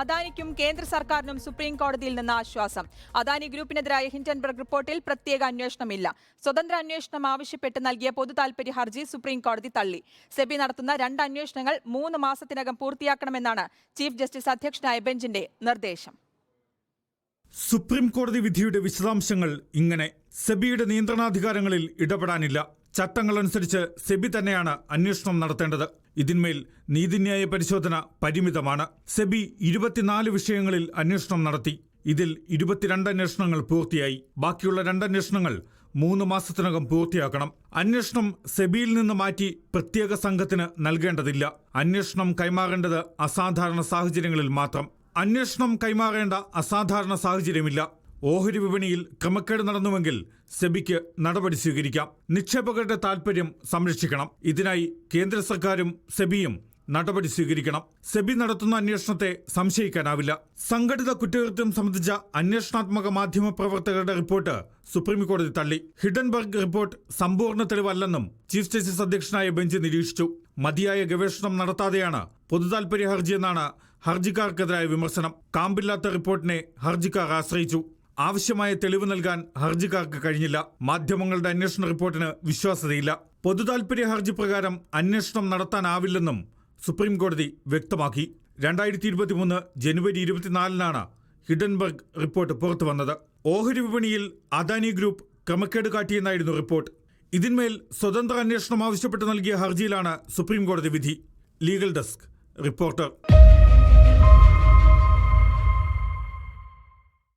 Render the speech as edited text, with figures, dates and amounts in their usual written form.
അദാനിക്കും കേന്ദ്ര സർക്കാരിനും സുപ്രീം കോടതിയിൽ നിന്ന് ആശ്വാസം. അദാനി ഗ്രൂപ്പിനെതിരായ ഹിൻഡൻബർഗ് റിപ്പോർട്ടിൽ പ്രത്യേക അന്വേഷണമില്ല. സ്വതന്ത്ര അന്വേഷണം ആവശ്യപ്പെട്ട് നൽകിയ പൊതുതാൽപര്യ ഹർജി സുപ്രീം കോടതി തള്ളി. സെബി നടത്തുന്ന 2 അന്വേഷണങ്ങൾ 3 മാസത്തിനകം പൂർത്തിയാക്കണമെന്നാണ് ചീഫ് ജസ്റ്റിസ് അധ്യക്ഷനായ ബെഞ്ചിന്റെ നിർദ്ദേശം. സുപ്രീം കോടതി വിധിയുടെ വിശദാംശങ്ങൾ ഇങ്ങനെ: സെബിയുടെ നിയന്ത്രണാധികാരങ്ങളിൽ ഇടപെടാനില്ല. ചട്ടങ്ങളനുസരിച്ച് സെബി തന്നെയാണ് അന്വേഷണം നടത്തേണ്ടത്. ഇതിന്മേൽ നീതിന്യായ പരിശോധന പരിമിതമാണ്. സെബി 24 വിഷയങ്ങളിൽ അന്വേഷണം നടത്തി. ഇതിൽ 22 അന്വേഷണങ്ങൾ പൂർത്തിയായി. ബാക്കിയുള്ള 2 അന്വേഷണങ്ങൾ 3 മാസത്തിനകം പൂർത്തിയാക്കണം. അന്വേഷണം സെബിയിൽ നിന്ന് മാറ്റി പ്രത്യേക സംഘത്തിന് നൽകേണ്ടതില്ല. അന്വേഷണം കൈമാറേണ്ടത് അസാധാരണ സാഹചര്യങ്ങളിൽ മാത്രം. അന്വേഷണം കൈമാറേണ്ട അസാധാരണ സാഹചര്യമില്ല. ഓഹരി വിപണിയിൽ ക്രമക്കേട് നടന്നുവെങ്കിൽ സെബിക്ക് നടപടി സ്വീകരിക്കാം. നിക്ഷേപകരുടെ താൽപര്യം സംരക്ഷിക്കണം. ഇതിനായി കേന്ദ്ര സർക്കാരും സെബിയും നടപടി സ്വീകരിക്കണം. സെബി നടത്തുന്ന അന്വേഷണത്തെ സംശയിക്കാനാവില്ല. സംഘടിത കുറ്റകൃത്യം സംബന്ധിച്ച അന്വേഷണാത്മക മാധ്യമ പ്രവർത്തകരുടെ റിപ്പോർട്ട് സുപ്രീംകോടതി തള്ളി. ഹിൻഡൻബർഗ് റിപ്പോർട്ട് സമ്പൂർണ്ണ തെളിവല്ലെന്നും ചീഫ് ജസ്റ്റിസ് അധ്യക്ഷനായ ബെഞ്ച് നിരീക്ഷിച്ചു. മതിയായ ഗവേഷണം നടത്താതെയാണ് പൊതുതാൽപര്യ ഹർജിയെന്നാണ് ഹർജിക്കാർക്കെതിരായ വിമർശനം. കാമ്പില്ലാത്ത റിപ്പോർട്ടിനെ ഹർജിക്കാർ ആശ്രയിച്ചു. ആവശ്യമായ തെളിവ് നൽകാൻ ഹർജിക്കാർക്ക് കഴിഞ്ഞില്ല. മാധ്യമങ്ങളുടെ അന്വേഷണ റിപ്പോർട്ടിന് വിശ്വാസ്യതയില്ല. പൊതുതാൽപര്യ ഹർജി പ്രകാരം അന്വേഷണം നടത്താനാവില്ലെന്നും സുപ്രീംകോടതി വ്യക്തമാക്കി. 2023 ജനുവരി 24-നാണ് ഹിൻഡൻബർഗ് റിപ്പോർട്ട് പുറത്തുവന്നത്. ഓഹരി വിപണിയിൽ അദാനി ഗ്രൂപ്പ് ക്രമക്കേട് കാട്ടിയെന്നായിരുന്നു റിപ്പോർട്ട്. ഇതിന്മേൽ സ്വതന്ത്ര അന്വേഷണം ആവശ്യപ്പെട്ട് നൽകിയ ഹർജിയിലാണ് സുപ്രീംകോടതി വിധി. Legal desk reporter.